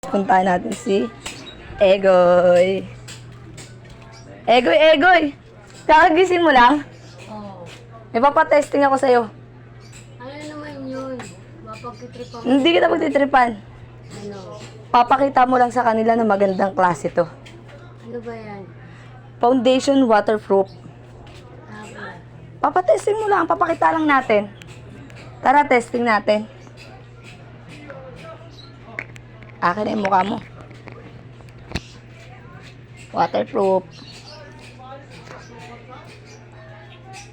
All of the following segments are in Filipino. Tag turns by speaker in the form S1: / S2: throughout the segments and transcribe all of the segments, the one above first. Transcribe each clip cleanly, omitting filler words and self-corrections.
S1: Puntahan natin si Egoy. Egoy! Kakagising mo lang?
S2: Oo.
S1: May papatesting ako sa'yo.
S2: Ano naman yun? Mapagtitripan mo.
S1: Hindi kita magtitripan.
S2: Ano?
S1: Papakita mo lang sa kanila na magandang klase to.
S2: Ano ba yan?
S1: Foundation waterproof.
S2: Tapos.
S1: Papatesting mo lang. Papakita lang natin. Tara, testing natin. Akin na yung mukha mo. Waterproof.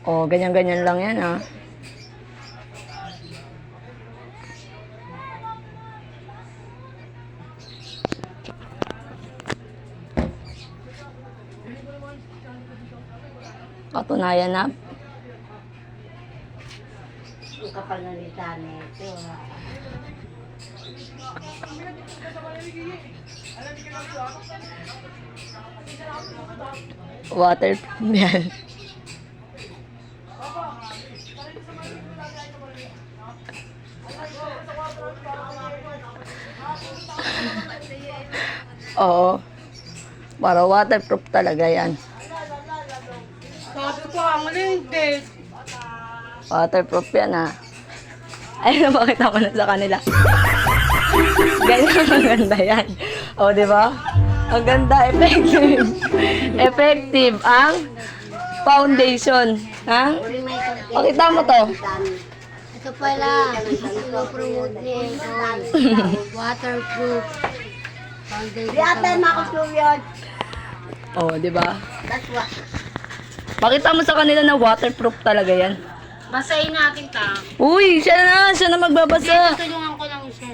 S1: Oh, ganyan-ganyan lang yan, ah. Katunayan na.
S2: Ang kapal na nita nito.
S1: Waterproof yan. Oo. Para waterproof talaga yan.
S2: Sabi ko, ang lintis.
S1: Waterproof yan, ha. Ayun, pakita ko na sa kanila. Ganyan, ang ganda yan. O, di ba? Ang ganda, effective. Effective ang foundation. Ha? Pakita mo to.
S2: Ito pala, pinopromote niya ito. Waterproof. Foundation.
S3: Di ate, makusulyod.
S1: O, di ba?
S3: That's what.
S1: Pakita mo sa kanila na waterproof talaga yan.
S2: Basahin natin ta.
S1: Uy, siya na magbabasa.
S2: Tutulungan ko lang siya.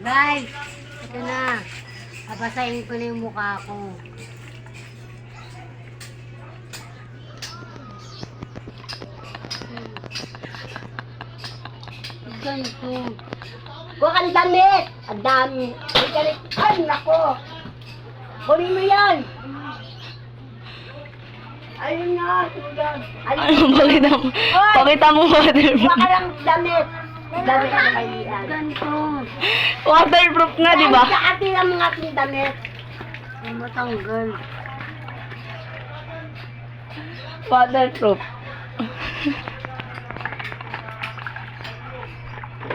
S2: Guys, ito na. Babasahin ko na yung mukha ko. Ganito.
S3: Huwag kang damit. Ang dami. May galit. Ay, nako. Kunin mo yan. Ayun na. Ayun.
S1: Ano, pakita mo. Pakita mo waterproof.
S3: Huwag ka lang damit. Damit na malian.
S2: Ganito.
S1: Waterproof nga, di ba?
S3: Sa atin ang mga ating damit.
S2: Ay, matanggal.
S1: Waterproof.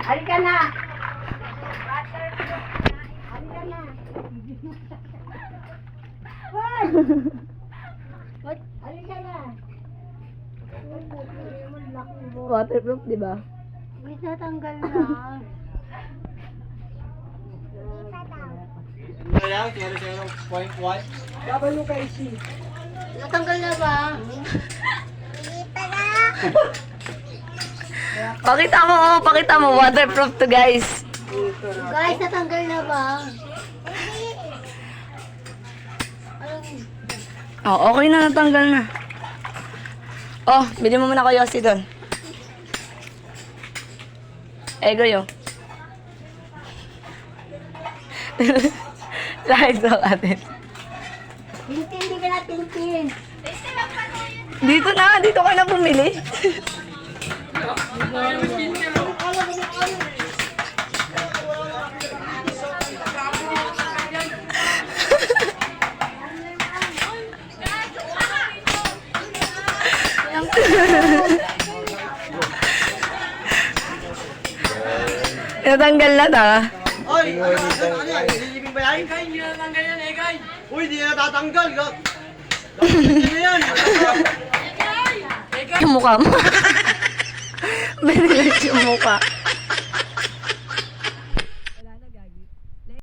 S3: Halika na. Halika na. Hoy! Halika na.
S1: Waterproof, di ba?
S2: Wait, natanggal na. Natanggal na ba?
S1: Pakita mo, waterproof to, guys.
S2: Guys, natanggal na ba?
S1: Oh, okay na, natanggal na. Oh, bili mo muna ko Yossi doon. Ego yo. Lahit sa atin.
S3: Hindi ka na tintin.
S1: Dito ka na bumili. Natanggal na ta.
S4: Oy, ano yan? Ililibing ba yan? Kay, hindi na natanggal yan, eh, kay. Uy, hindi na natatanggal. Hindi na yan.
S1: Yung mukha mo. Binilis yung mukha.